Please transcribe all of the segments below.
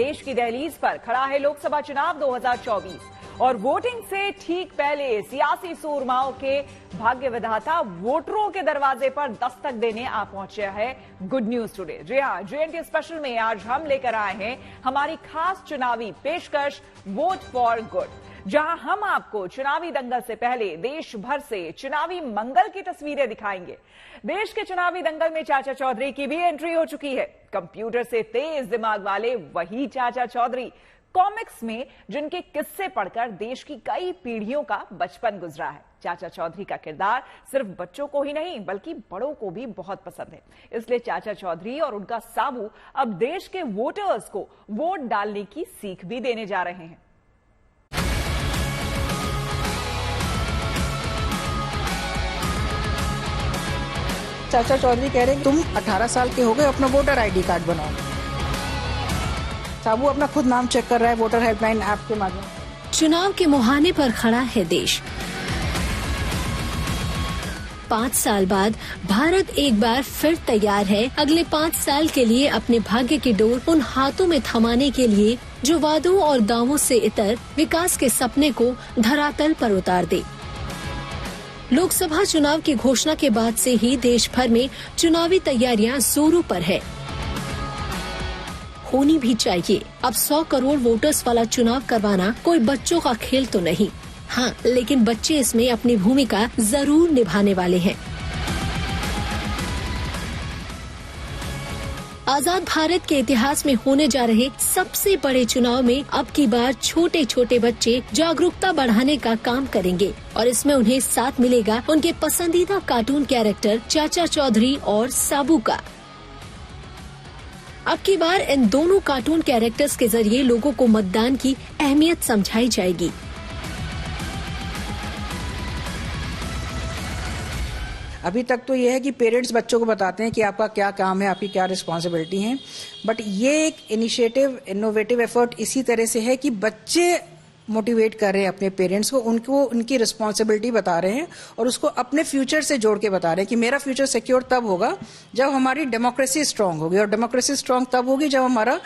देश की दहलीज पर खड़ा है लोकसभा चुनाव 2024 और वोटिंग से ठीक पहले सियासी सूरमाओं के भाग्य विधाता वोटरों के दरवाजे पर दस्तक देने आ पहुंचे है गुड न्यूज टुडे। जी हां, JNT स्पेशल में आज हम लेकर आए हैं हमारी खास चुनावी पेशकश वोट फॉर गुड, जहां हम आपको चुनावी दंगल से पहले देश भर से चुनावी मंगल की तस्वीरें दिखाएंगे। देश के चुनावी दंगल में चाचा चौधरी की भी एंट्री हो चुकी है। कंप्यूटर से तेज दिमाग वाले वही चाचा चौधरी, कॉमिक्स में जिनके किस्से पढ़कर देश की कई पीढ़ियों का बचपन गुजरा है। चाचा चौधरी का किरदार सिर्फ बच्चों को ही नहीं बल्कि बड़ों को भी बहुत पसंद है। इसलिए चाचा चौधरी और उनका साबू अब देश के वोटर्स को वोट डालने की सीख भी देने जा रहे हैं। चाचा चौधरी कह रहे हैं तुम 18 साल के हो गए, अपना वोटर आईडी कार्ड बनाओ। साबू अपना खुद नाम चेक कर रहा है वोटर हेल्पलाइन ऐप के माध्यम। चुनाव के मुहाने पर खड़ा है देश। 5 साल बाद भारत एक बार फिर तैयार है अगले 5 साल के लिए अपने भाग्य की डोर उन हाथों में थमाने के लिए जो वादों और दावों से इतर विकास के सपने को धरातल पर उतार दे। लोकसभा चुनाव की घोषणा के बाद से ही देश भर में चुनावी तैयारियां जोरों पर है। होनी भी चाहिए। अब 100 करोड़ वोटर्स वाला चुनाव करवाना कोई बच्चों का खेल तो नहीं। हाँ, लेकिन बच्चे इसमें अपनी भूमिका जरूर निभाने वाले हैं। आजाद भारत के इतिहास में होने जा रहे सबसे बड़े चुनाव में अब की बार छोटे छोटे बच्चे जागरूकता बढ़ाने का काम करेंगे और इसमें उन्हें साथ मिलेगा उनके पसंदीदा कार्टून कैरेक्टर चाचा चौधरी और साबू का। अब की बार इन दोनों कार्टून कैरेक्टर्स के जरिए लोगों को मतदान की अहमियत समझाई जाएगी। अभी तक तो ये है कि पेरेंट्स बच्चों को बताते हैं कि आपका क्या काम है, आपकी क्या रिस्पॉन्सिबिलिटी है, बट ये एक इनिशिएटिव, इनोवेटिव एफर्ट इसी तरह से है कि बच्चे मोटिवेट कर रहे हैं अपने पेरेंट्स को, उनको उनकी रिस्पॉन्सिबिलिटी बता रहे हैं और उसको अपने फ्यूचर से जोड़ के बता रहे हैं कि मेरा फ्यूचर सिक्योर तब होगा जब हमारी डेमोक्रेसी स्ट्रांग होगी, और डेमोक्रेसी स्ट्रांग तब होगी जब हमारा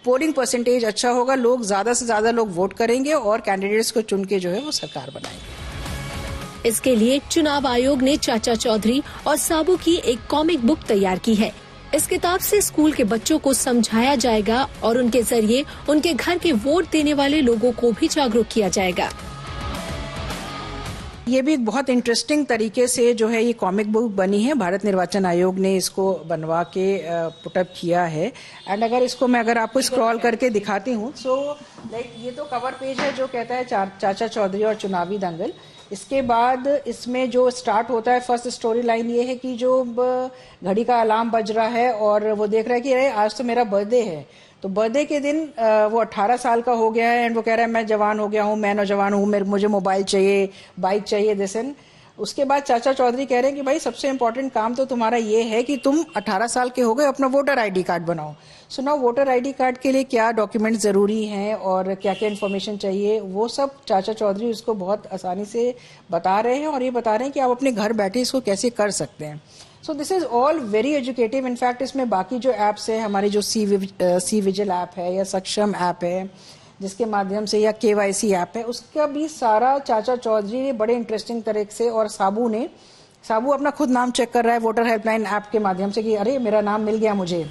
पोलिंग परसेंटेज अच्छा होगा, लोग ज्यादा से ज्यादा लोग वोट करेंगे और कैंडिडेट्स को चुन के जो है वो सरकार बनाएंगे। इसके लिए चुनाव आयोग ने चाचा चौधरी और साबू की एक कॉमिक बुक तैयार की है। इस किताब से स्कूल के बच्चों को समझाया जाएगा और उनके जरिए उनके घर के वोट देने वाले लोगों को भी जागरूक किया जाएगा। ये भी एक बहुत इंटरेस्टिंग तरीके से जो है ये कॉमिक बुक बनी है। भारत निर्वाचन आयोग ने इसको बनवा के पुटअप किया है। एंड अगर आपको स्क्रॉल करके दिखाती हूँ, सो लाइक ये तो कवर पेज है जो कहता है चाचा चौधरी और चुनावी दंगल। इसके बाद इसमें जो स्टार्ट होता है, फर्स्ट स्टोरी लाइन ये है कि जो घड़ी का अलार्म बज रहा है और वो देख रहा है कि अरे आज तो मेरा बर्थडे है। तो बर्थडे के दिन वो 18 साल का हो गया है एंड वो कह रहा है मैं जवान हो गया हूँ, मैं नौजवान हूँ, मुझे मोबाइल चाहिए, बाइक चाहिए, दिस एंड। उसके बाद चाचा चौधरी कह रहे हैं कि भाई सबसे इम्पोर्टेंट काम तो तुम्हारा ये है कि तुम 18 साल के हो गए, अपना वोटर आईडी कार्ड बनाओ। So now voter ID card के लिए क्या डॉक्यूमेंट जरूरी हैं और क्या क्या इन्फॉर्मेशन चाहिए, वो सब चाचा चौधरी उसको बहुत आसानी से बता रहे हैं और ये बता रहे हैं कि आप अपने घर बैठे इसको कैसे कर सकते हैं। So this is all very educative. In fact इसमें बाकी जो एप्स है, हमारी जो सी विजिल ऐप है या सक्षम ऐप है जिसके माध्यम से, या KYC ऐप है, उसका भी सारा चाचा चौधरी ने बड़े इंटरेस्टिंग तरीके से, और साबू अपना खुद नाम चेक कर रहा है वोटर हेल्पलाइन ऐप के माध्यम से कि अरे मेरा नाम मिल गया मुझे।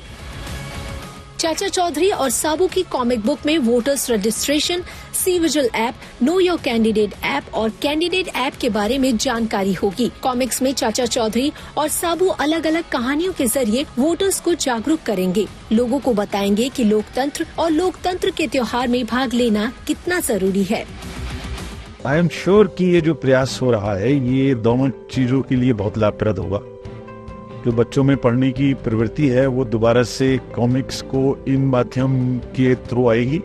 चाचा चौधरी और साबू की कॉमिक बुक में voters registration, C vigil app, know your candidate app और कैंडिडेट ऐप के बारे में जानकारी होगी। कॉमिक्स में चाचा चौधरी और साबू अलग अलग कहानियों के जरिए वोटर्स को जागरूक करेंगे, लोगों को बताएंगे कि लोकतंत्र और लोकतंत्र के त्योहार में भाग लेना कितना जरूरी है। आई एम श्योर कि ये जो प्रयास हो रहा है ये दोनों चीजों के लिए बहुत लाभप्रद होगा। जो बच्चों में पढ़ने की प्रवृत्ति है वो दोबारा से कॉमिक्स को इन माध्यम के थ्रू आएगी,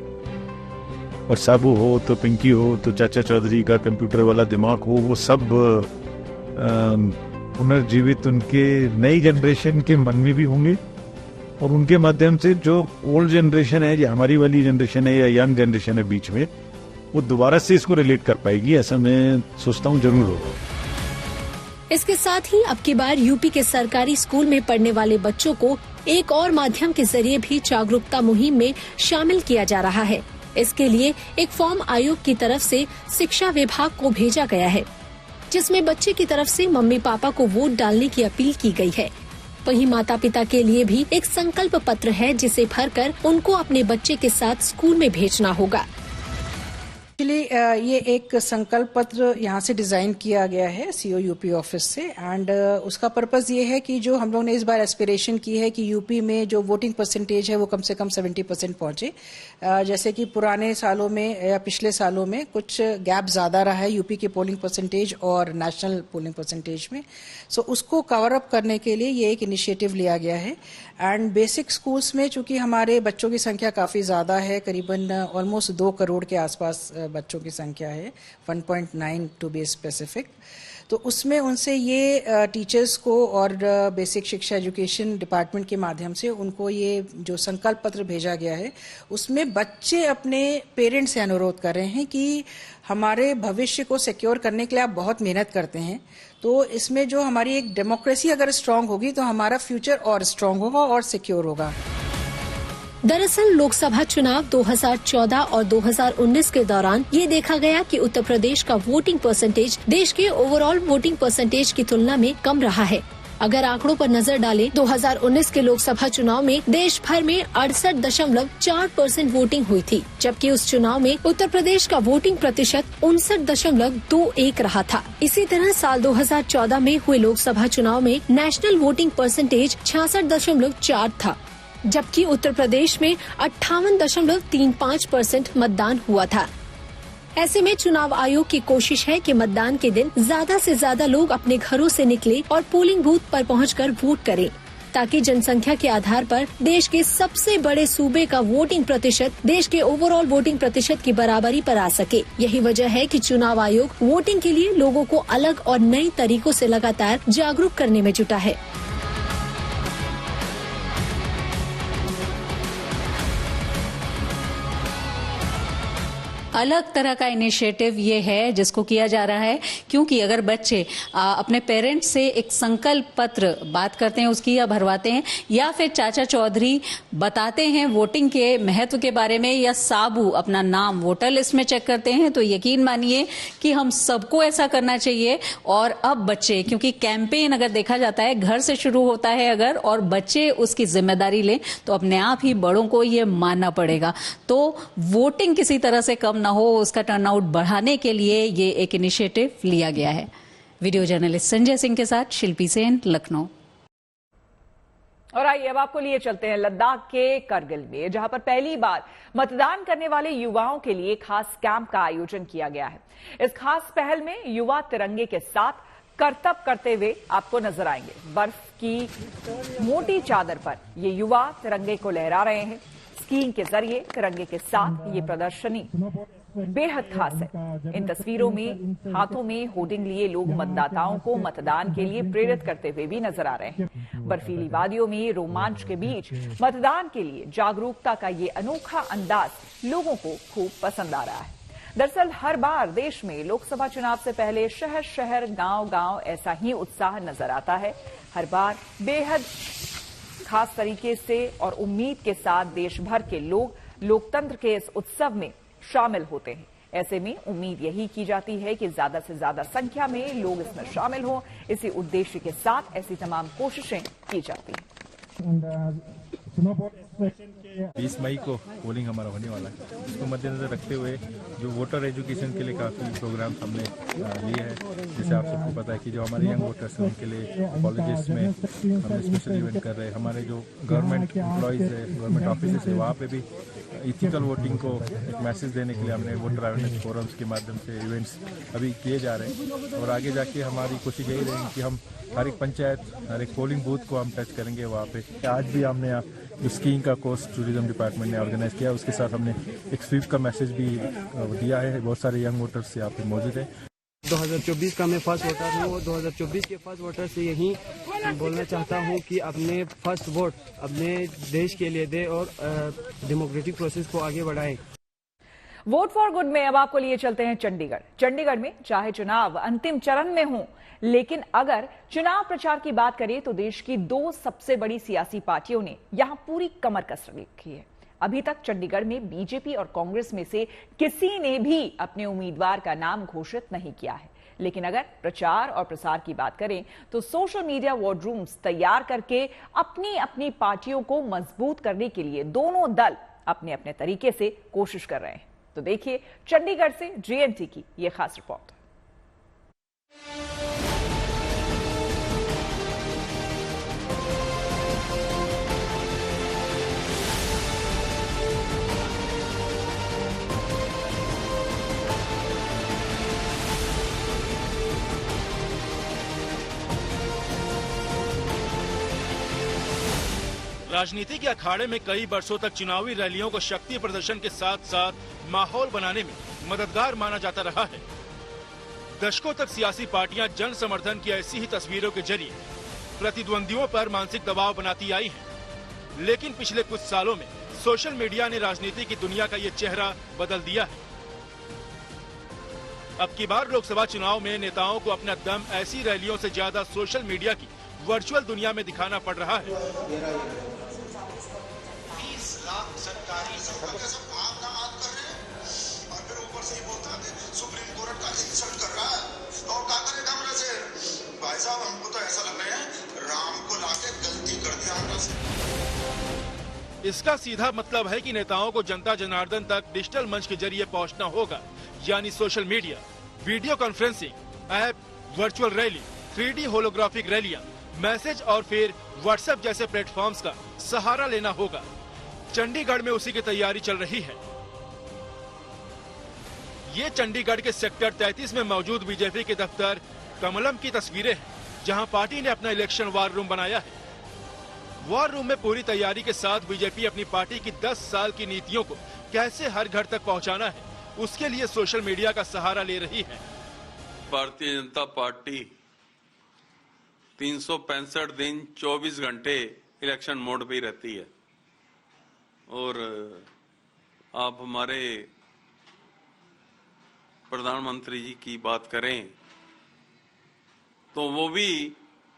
और साबू हो तो पिंकी हो तो चाचा चौधरी का कंप्यूटर वाला दिमाग हो, वो सब पुनर्जीवित उनके नई जनरेशन के मन में भी होंगे और उनके माध्यम से जो ओल्ड जनरेशन है, या हमारी वाली जनरेशन है या यंग जनरेशन है बीच में, वो दोबारा से इसको रिलेट कर पाएगी। ऐसा मैं सोचता हूँ जरूर होगा। इसके साथ ही अब की बार यूपी के सरकारी स्कूल में पढ़ने वाले बच्चों को एक और माध्यम के जरिए भी जागरूकता मुहिम में शामिल किया जा रहा है। इसके लिए एक फॉर्म आयोग की तरफ से शिक्षा विभाग को भेजा गया है, जिसमें बच्चे की तरफ से मम्मी पापा को वोट डालने की अपील की गई है। वहीं माता पिता के लिए भी एक संकल्प पत्र है, जिसे भरकर उनको अपने बच्चे के साथ स्कूल में भेजना होगा। ये एक संकल्प पत्र यहाँ से डिजाइन किया गया है सीओ यूपी ऑफिस से, एंड उसका पर्पस ये है कि जो हम लोग ने इस बार एस्पिरेशन की है कि यूपी में जो वोटिंग परसेंटेज है वो कम से कम 70% पहुंचे। जैसे कि पुराने सालों में या पिछले सालों में कुछ गैप ज्यादा रहा है यूपी के पोलिंग परसेंटेज और नेशनल पोलिंग परसेंटेज में। सो उसको कवर अप करने के लिए ये एक इनिशिएटिव लिया गया है। एंड बेसिक स्कूल्स में चूंकि हमारे बच्चों की संख्या काफी ज्यादा है, करीबन ऑलमोस्ट 2 करोड़ के आसपास बच्चों की संख्या है, 1.9 टू बी स्पेसिफिक। तो उसमें उनसे ये टीचर्स को और बेसिक शिक्षा एजुकेशन डिपार्टमेंट के माध्यम से उनको ये जो संकल्प पत्र भेजा गया है, उसमें बच्चे अपने पेरेंट्स से अनुरोध कर रहे हैं कि हमारे भविष्य को सिक्योर करने के लिए आप बहुत मेहनत करते हैं, तो इसमें जो हमारी एक डेमोक्रेसी अगर स्ट्रांग होगी तो हमारा फ्यूचर और स्ट्रांग होगा और सिक्योर होगा। दरअसल लोकसभा चुनाव 2014 और 2019 के दौरान ये देखा गया कि उत्तर प्रदेश का वोटिंग परसेंटेज देश के ओवरऑल वोटिंग परसेंटेज की तुलना में कम रहा है। अगर आंकड़ों पर नजर डालें, 2019 के लोकसभा चुनाव में देश भर में 68.4% वोटिंग हुई थी, जबकि उस चुनाव में उत्तर प्रदेश का वोटिंग प्रतिशत 59.21 रहा था। इसी तरह साल 2014 में हुए लोकसभा चुनाव में नेशनल वोटिंग परसेंटेज 66.4 था, जबकि उत्तर प्रदेश में 58.35% मतदान हुआ था। ऐसे में चुनाव आयोग की कोशिश है कि मतदान के दिन ज्यादा से ज्यादा लोग अपने घरों से निकले और पोलिंग बूथ पर पहुंचकर वोट करें, ताकि जनसंख्या के आधार पर देश के सबसे बड़े सूबे का वोटिंग प्रतिशत देश के ओवरऑल वोटिंग प्रतिशत की बराबरी पर आ सके। यही वजह है कि चुनाव आयोग वोटिंग के लिए लोगों को अलग और नए तरीकों से लगातार जागरूक करने में जुटा है। अलग तरह का इनिशिएटिव ये है जिसको किया जा रहा है, क्योंकि अगर बच्चे अपने पेरेंट्स से एक संकल्प पत्र बात करते हैं उसकी या भरवाते हैं, या फिर चाचा चौधरी बताते हैं वोटिंग के महत्व के बारे में, या साबू अपना नाम वोटर लिस्ट में चेक करते हैं, तो यकीन मानिए कि हम सबको ऐसा करना चाहिए। और अब बच्चे, क्योंकि कैंपेन अगर देखा जाता है घर से शुरू होता है अगर, और बच्चे उसकी जिम्मेदारी लें तो अपने आप ही बड़ों को ये मानना पड़ेगा। तो वोटिंग किसी तरह से कम ना हो, उसका टर्नआउट बढ़ाने के लिए ये एक इनिशिएटिव लिया गया है। वीडियो जर्नलिस्ट संजय सिंह के साथ शिल्पी सेन, लखनऊ। और आइए अब आपको लिए चलते हैं लद्दाख के करगिल में, जहां पर पहली बार मतदान करने वाले युवाओं के लिए खास कैंप का आयोजन किया गया है। इस खास पहल में युवा तिरंगे के साथ करतब करते हुए आपको नजर आएंगे। बर्फ की मोटी चादर पर ये युवा तिरंगे को लहरा रहे हैं। स्कीइंग के जरिए तिरंगे के साथ ये प्रदर्शनी बेहद खास है। इन तस्वीरों में हाथों में होर्डिंग लिए लोग मतदाताओं को मतदान के लिए प्रेरित करते हुए भी नजर आ रहे हैं। बर्फीली वादियों में रोमांच के बीच मतदान के लिए जागरूकता का ये अनोखा अंदाज लोगों को खूब पसंद आ रहा है। दरअसल हर बार देश में लोकसभा चुनाव से पहले शहर शहर, गांव गांव ऐसा ही उत्साह नजर आता है। हर बार बेहद खास तरीके से और उम्मीद के साथ देश भर के लोग लोकतंत्र के इस उत्सव में शामिल होते हैं। ऐसे में उम्मीद यही की जाती है कि ज्यादा से ज्यादा संख्या में लोग इसमें शामिल हों। इसी उद्देश्य के साथ ऐसी तमाम कोशिशें की जाती हैं। 20 मई को पोलिंग हमारा होने वाला है। इसको मद्देनजर रखते हुए जो वोटर एजुकेशन के लिए काफ़ी प्रोग्राम हमने लिए हैं। जैसे आप सबको पता है कि जो हमारे यंग वोटर्स हैं उनके लिए कॉलेजेस में हम स्पेशल इवेंट कर रहे हैं। हमारे जो गवर्नमेंट एम्प्लॉयज़ है, गवर्नमेंट ऑफिस है, वहाँ पे भी इथिकल वोटिंग को एक मैसेज देने के लिए हमने वोटर अवेयरनेस फोरम्स के माध्यम से इवेंट्स अभी किए जा रहे हैं। और आगे जाके हमारी कोशिश यही रहेगी कि हम हर एक पंचायत, हर एक पोलिंग बूथ को हम टच करेंगे वहाँ पे। आज भी हमने जो स्कीइंग का कोर्स टूरिज्म डिपार्टमेंट ने ऑर्गेनाइज किया, उसके साथ हमने एक स्वीप का मैसेज भी दिया है। बहुत सारे यंग वोटर्स यहाँ पे मौजूद है। 2024 का मैं फर्स्ट वोटर हूँ। 2024 के फर्स्ट वोटर से यही बोलना चाहता हूँ कि अपने फर्स्ट वोट अपने देश के लिए दे और डेमोक्रेटिक प्रोसेस को आगे बढ़ाएं। वोट फॉर गुड में अब आपको लिए चलते हैं चंडीगढ़। चंडीगढ़ में चाहे चुनाव अंतिम चरण में हो, लेकिन अगर चुनाव प्रचार की बात करें तो देश की दो सबसे बड़ी सियासी पार्टियों ने यहां पूरी कमर कस रखी है। अभी तक चंडीगढ़ में बीजेपी और कांग्रेस में से किसी ने भी अपने उम्मीदवार का नाम घोषित नहीं किया है। लेकिन अगर प्रचार और प्रसार की बात करें तो सोशल मीडिया वॉर रूम्स तैयार करके अपनी अपनी पार्टियों को मजबूत करने के लिए दोनों दल अपने अपने तरीके से कोशिश कर रहे हैं। तो देखिए चंडीगढ़ से जीएनटी की यह खास रिपोर्ट। राजनीति के अखाड़े में कई वर्षों तक चुनावी रैलियों को शक्ति प्रदर्शन के साथ साथ माहौल बनाने में मददगार माना जाता रहा है। दशकों तक सियासी पार्टियां जन समर्थन की ऐसी ही तस्वीरों के जरिए प्रतिद्वंदियों पर मानसिक दबाव बनाती आई हैं। लेकिन पिछले कुछ सालों में सोशल मीडिया ने राजनीति की दुनिया का ये चेहरा बदल दिया है। अब की बार लोकसभा चुनाव में नेताओं को अपना दम ऐसी रैलियों से ज्यादा सोशल मीडिया की वर्चुअल दुनिया में दिखाना पड़ रहा है। 20 लाख सरकारी आप बात कर रहे हैं और फिर ऊपर से ही बोलता है सुप्रीम कोर्ट का इंसल्ट कर रहा है। और क्या करेगा हमरा से? भाई साहब हमको तो ऐसा लग रहा है राम को लाके गलती कर दिया हमरा से। इसका सीधा मतलब है कि नेताओं को जनता जनार्दन तक डिजिटल मंच के जरिए पहुंचना होगा, यानी social media, video conferencing, app, virtual rally, 3D holographic रैलियां, मैसेज और फिर व्हाट्सएप जैसे प्लेटफॉर्म्स का सहारा लेना होगा। चंडीगढ़ में उसी की तैयारी चल रही है। ये चंडीगढ़ के सेक्टर 33 में मौजूद बीजेपी के दफ्तर कमलम की तस्वीरें हैं, जहां पार्टी ने अपना इलेक्शन वॉर रूम बनाया है। वॉर रूम में पूरी तैयारी के साथ बीजेपी अपनी पार्टी की 10 साल की नीतियों को कैसे हर घर तक पहुंचाना है, उसके लिए सोशल मीडिया का सहारा ले रही है। भारतीय जनता पार्टी 365 दिन 24 घंटे इलेक्शन मोड पे ही रहती है। और आप हमारे प्रधानमंत्री जी की बात करें तो वो भी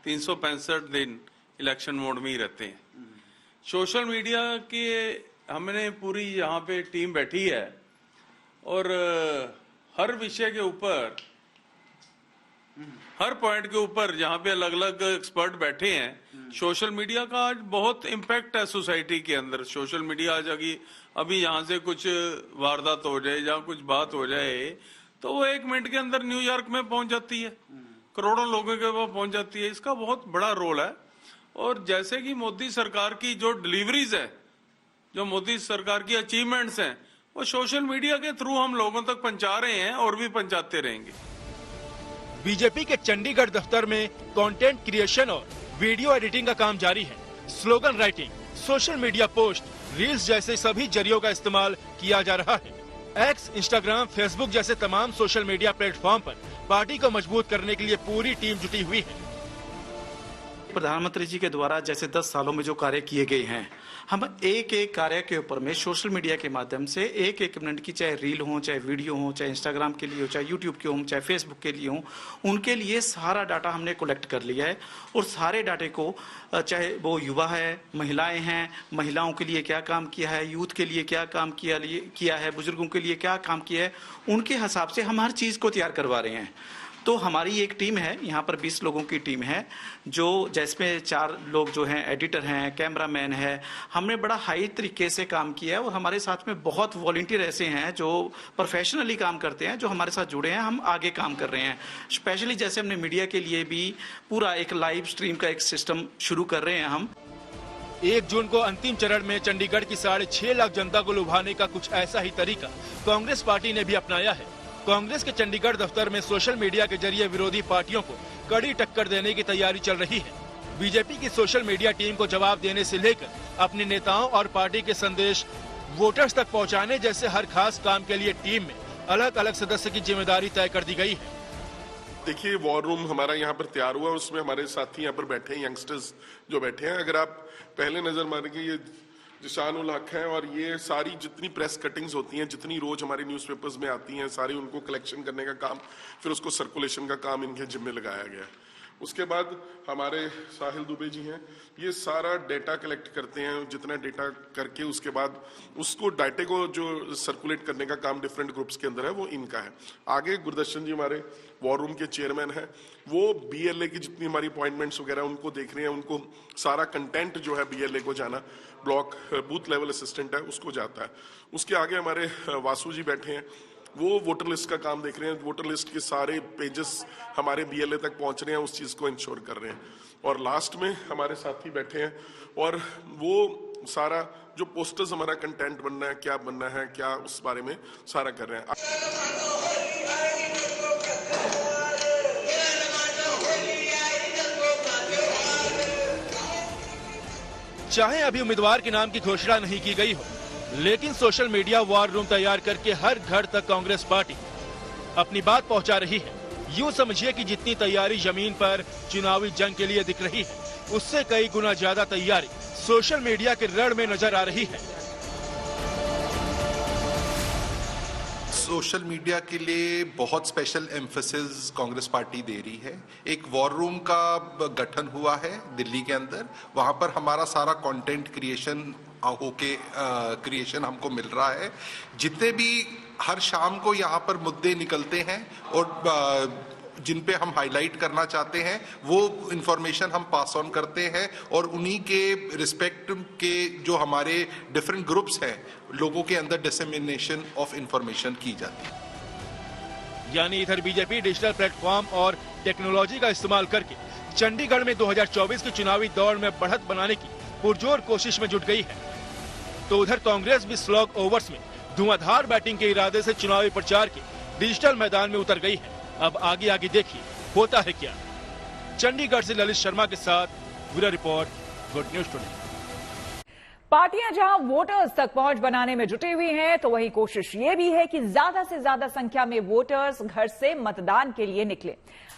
365 दिन इलेक्शन मोड में ही रहते हैं। सोशल मीडिया के हमने पूरी यहाँ पे टीम बैठी है और हर विषय के ऊपर, हर पॉइंट के ऊपर जहाँ पे अलग अलग एक्सपर्ट बैठे हैं। सोशल मीडिया का आज बहुत इम्पैक्ट है सोसाइटी के अंदर। सोशल मीडिया आज अभी यहाँ से कुछ वारदात हो जाए या कुछ बात हो जाए तो वो 1 मिनट के अंदर न्यूयॉर्क में पहुंच जाती है, करोड़ों लोगों के पास पहुंच जाती है। इसका बहुत बड़ा रोल है। और जैसे कि मोदी सरकार की जो डिलीवरीज है, जो मोदी सरकार की अचीवमेंट्स हैं, वो सोशल मीडिया के थ्रू हम लोगों तक पहुंचा रहे हैं और भी पहुंचाते रहेंगे। बीजेपी के चंडीगढ़ दफ्तर में कंटेंट क्रिएशन और वीडियो एडिटिंग का काम जारी है। Slogan writing, social media post, reels जैसे सभी जरियों का इस्तेमाल किया जा रहा है। एक्स, इंस्टाग्राम, फेसबुक जैसे तमाम सोशल मीडिया प्लेटफॉर्म पर पार्टी को मजबूत करने के लिए पूरी टीम जुटी हुई है। प्रधानमंत्री जी के द्वारा जैसे 10 सालों में जो कार्य किए गए हैं, हम एक एक कार्य के ऊपर में सोशल मीडिया के माध्यम से एक मिनट की, चाहे रील हो, चाहे वीडियो हो, चाहे इंस्टाग्राम के लिए हो, चाहे यूट्यूब के हो, चाहे फेसबुक के लिए हो, उनके लिए सारा डाटा हमने कलेक्ट कर लिया है। और सारे डाटे को, चाहे वो युवा है, महिलाएं हैं, महिलाओं के लिए क्या काम किया है, यूथ के लिए क्या काम किया है, बुजुर्गों के लिए क्या काम किया है, उनके हिसाब से हम हर चीज़ को तैयार करवा रहे हैं। तो हमारी एक टीम है, यहाँ पर 20 लोगों की टीम है, जो जिसमें 4 लोग जो हैं एडिटर हैं, कैमरामैन है। हमने बड़ा हाई तरीके से काम किया है और हमारे साथ में बहुत वॉलंटियर ऐसे हैं जो प्रोफेशनली काम करते हैं, जो हमारे साथ जुड़े हैं। हम आगे काम कर रहे हैं। स्पेशली जैसे हमने मीडिया के लिए भी पूरा एक लाइव स्ट्रीम का एक सिस्टम शुरू कर रहे हैं हम। 1 जून को अंतिम चरण में चंडीगढ़ की 6.5 लाख जनता को लुभाने का कुछ ऐसा ही तरीका कांग्रेस पार्टी ने भी अपनाया है। कांग्रेस के चंडीगढ़ दफ्तर में सोशल मीडिया के जरिए विरोधी पार्टियों को कड़ी टक्कर देने की तैयारी चल रही है। बीजेपी की सोशल मीडिया टीम को जवाब देने से लेकर अपने नेताओं और पार्टी के संदेश वोटर्स तक पहुंचाने जैसे हर खास काम के लिए टीम में अलग अलग सदस्य की जिम्मेदारी तय कर दी गई है। देखिए, वॉर रूम हमारा यहाँ पर तैयार हुआ, उसमें हमारे साथी यहाँ पर बैठे हैं, यंगस्टर्स जो बैठे हैं। अगर आप पहले नजर मारेंगे, ये जिशान उल हक हैं और ये सारी जितनी प्रेस कटिंग्स होती हैं, जितनी रोज हमारे न्यूज़पेपर्स में आती हैं, सारी उनको कलेक्शन करने का काम, फिर उसको सर्कुलेशन का काम इनके जिम्मे लगाया गया है। उसके बाद हमारे साहिल दुबे जी हैं, ये सारा डेटा कलेक्ट करते हैं, जितना डेटा करके उसके बाद उसको डाटे को जो सर्कुलेट करने का काम डिफरेंट ग्रुप्स के अंदर है वो इनका है। आगे गुरदर्शन जी हमारे वॉर रूम के चेयरमैन हैं, वो BLA की जितनी हमारी अपॉइंटमेंट्स वगैरह उनको देख रहे हैं, उनको सारा कंटेंट जो है BLA को जाना, ब्लॉक बूथ लेवल असिस्टेंट है उसको जाता है। उसके आगे हमारे वासु जी बैठे हैं, वो वोटर लिस्ट का काम देख रहे हैं, वोटर लिस्ट के सारे पेजेस हमारे BLA तक पहुंच रहे हैं, उस चीज को इंश्योर कर रहे हैं। और लास्ट में हमारे साथी बैठे हैं और वो सारा जो पोस्टर्स हमारा कंटेंट बनना है, क्या बनना है, क्या उस बारे में सारा कर रहे हैं। चाहे अभी उम्मीदवार के नाम की घोषणा नहीं की गई हो, लेकिन सोशल मीडिया वॉर रूम तैयार करके हर घर तक कांग्रेस पार्टी अपनी बात पहुंचा रही है। यूं समझिए कि जितनी तैयारी जमीन पर चुनावी जंग के लिए दिख रही है, उससे कई गुना ज्यादा तैयारी सोशल मीडिया के रण में नजर आ रही है। सोशल मीडिया के लिए बहुत स्पेशल एम्फेसिस कांग्रेस पार्टी दे रही है। एक वॉर रूम का गठन हुआ है दिल्ली के अंदर, वहां पर हमारा सारा कंटेंट क्रिएशन हमको मिल रहा है। जितने भी हर शाम को यहाँ पर मुद्दे निकलते हैं और जिन पे हम हाईलाइट करना चाहते हैं, वो इंफॉर्मेशन हम पास ऑन करते हैं और उन्हीं के रिस्पेक्ट के जो हमारे डिफरेंट ग्रुप्स हैं, लोगों के अंदर डिसेमिनेशन ऑफ इंफॉर्मेशन की जाती है। यानी इधर बीजेपी डिजिटल प्लेटफॉर्म और टेक्नोलॉजी का इस्तेमाल करके चंडीगढ़ में 2024 की चुनावी दौड़ में बढ़त बनाने की पुरजोर कोशिश में जुट गई है, तो उधर कांग्रेस भी स्लॉग ओवर्स में धुआंधार बैटिंग के इरादे से चुनावी प्रचार के डिजिटल मैदान में उतर गई है। अब आगे आगे देखिए होता है क्या। चंडीगढ़ से ललित शर्मा के साथ bureau report, good news today. पार्टियां जहां वोटर्स तक पहुंच बनाने में जुटी हुई हैं, तो वहीं कोशिश ये भी है कि ज्यादा से ज्यादा संख्या में वोटर्स घर से मतदान के लिए निकले।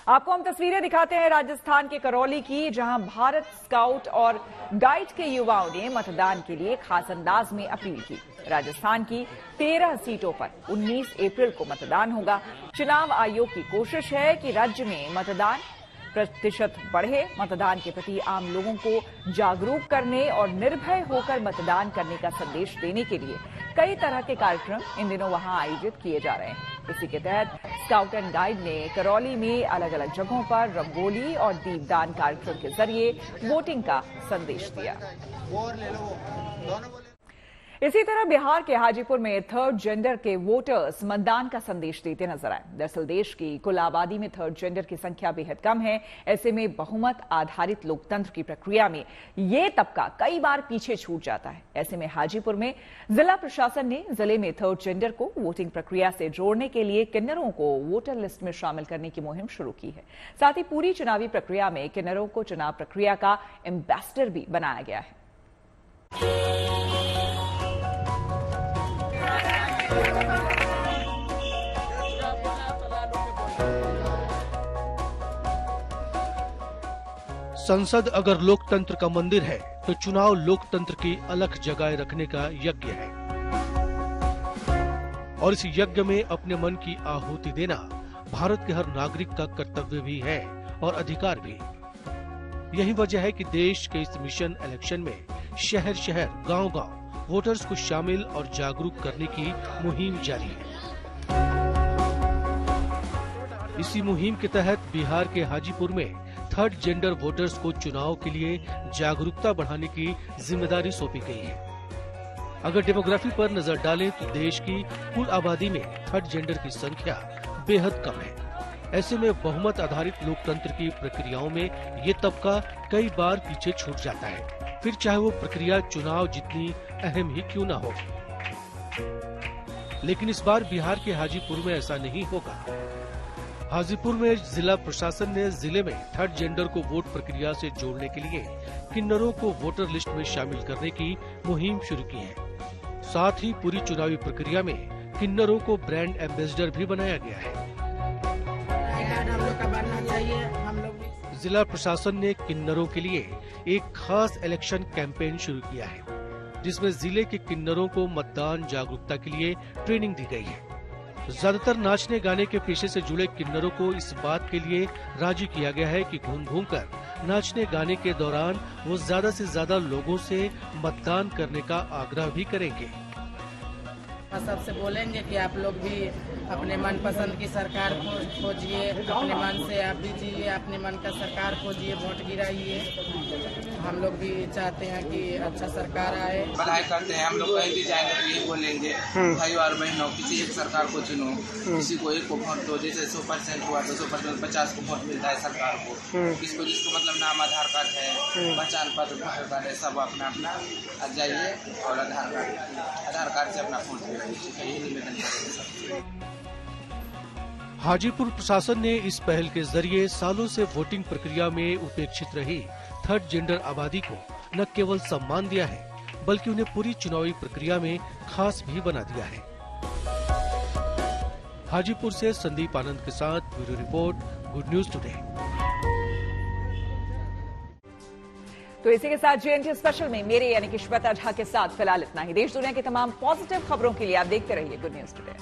आपको हम तस्वीरें दिखाते हैं राजस्थान के करौली की, जहां भारत स्काउट और गाइड के युवाओं ने मतदान के लिए खास अंदाज में अपील की। राजस्थान की 13 सीटों पर 19 अप्रैल को मतदान होगा। चुनाव आयोग की कोशिश है कि राज्य में मतदान प्रतिशत बढ़े। मतदान के प्रति आम लोगों को जागरूक करने और निर्भय होकर मतदान करने का संदेश देने के लिए कई तरह के कार्यक्रम इन दिनों वहां आयोजित किए जा रहे हैं। इसी के तहत स्काउट एंड गाइड ने करौली में अलग अलग जगहों पर रंगोली और दीपदान कार्यक्रम के जरिए वोटिंग का संदेश दिया। इसी तरह बिहार के हाजीपुर में थर्ड जेंडर के वोटर्स मतदान का संदेश देते नजर आए। दरअसल देश की कुल आबादी में थर्ड जेंडर की संख्या बेहद कम है। ऐसे में बहुमत आधारित लोकतंत्र की प्रक्रिया में ये तबका कई बार पीछे छूट जाता है। ऐसे में हाजीपुर में जिला प्रशासन ने जिले में थर्ड जेंडर को वोटिंग प्रक्रिया से जोड़ने के लिए किन्नरों को वोटर लिस्ट में शामिल करने की मुहिम शुरू की है। साथ ही पूरी चुनावी प्रक्रिया में किन्नरों को चुनाव प्रक्रिया का एम्बेसडर भी बनाया गया है। संसद अगर लोकतंत्र का मंदिर है, तो चुनाव लोकतंत्र की अलग जगह रखने का यज्ञ है और इस यज्ञ में अपने मन की आहुति देना भारत के हर नागरिक का कर्तव्य भी है और अधिकार भी। यही वजह है कि देश के इस मिशन इलेक्शन में शहर शहर, गांव गांव वोटर्स को शामिल और जागरूक करने की मुहिम जारी है। इसी मुहिम के तहत बिहार के हाजीपुर में थर्ड जेंडर वोटर्स को चुनाव के लिए जागरूकता बढ़ाने की जिम्मेदारी सौंपी गई है। अगर डेमोग्राफी पर नजर डालें तो देश की कुल आबादी में थर्ड जेंडर की संख्या बेहद कम है। ऐसे में बहुमत आधारित लोकतंत्र की प्रक्रियाओं में ये तबका कई बार पीछे छूट जाता है, फिर चाहे वो प्रक्रिया चुनाव जितनी अहम ही क्यों न हो। लेकिन इस बार बिहार के हाजीपुर में ऐसा नहीं होगा। हाजीपुर में जिला प्रशासन ने जिले में थर्ड जेंडर को वोट प्रक्रिया से जोड़ने के लिए किन्नरों को वोटर लिस्ट में शामिल करने की मुहिम शुरू की है। साथ ही पूरी चुनावी प्रक्रिया में किन्नरों को ब्रांड एम्बेसडर भी बनाया गया है। जिला प्रशासन ने किन्नरों के लिए एक खास इलेक्शन कैंपेन शुरू किया है, जिसमें जिले के किन्नरों को मतदान जागरूकता के लिए ट्रेनिंग दी गई है। ज्यादातर नाचने गाने के पेशे से जुड़े किन्नरों को इस बात के लिए राजी किया गया है कि घूम घूम कर नाचने गाने के दौरान वो ज्यादा से ज्यादा लोगों से मतदान करने का आग्रह भी करेंगे। सबसे बोलेंगे कि आप लोग भी अपने मनपसंद की सरकार को खोजिए, अपने मन से आप भी जिए, अपने मन का सरकार खोजिए, वोट गिराइए। हम लोग भी चाहते हैं कि अच्छा सरकार आए। पढ़ाई करते हैं हम लोग, कहीं भी जाएंगे तो यही बोलेंगे भाई और बहनों किसी एक सरकार को चुनो, किसी को एक को वोट दो। जैसे 100% हुआ तो 100% 50 को वोट मिलता है सरकार को। किसको जिसको मतलब नाम आधार कार्ड है, पहचान पत्र वोटर कार्ड है, सब अपना अपना जाइए और आधार कार्ड से अपना वोट दे। हाजीपुर प्रशासन ने इस पहल के जरिए सालों से वोटिंग प्रक्रिया में उपेक्षित रही थर्ड जेंडर आबादी को न केवल सम्मान दिया है, बल्कि उन्हें पूरी चुनावी प्रक्रिया में खास भी बना दिया है। हाजीपुर से संदीप आनंद के साथ bureau report, good news today. तो इसी के साथ JNT स्पेशल में मेरे यानी कि श्वेता झा के साथ फिलहाल इतना ही। देश दुनिया की तमाम पॉजिटिव खबरों के लिए आप देखते रहिए गुड न्यूज टुडे।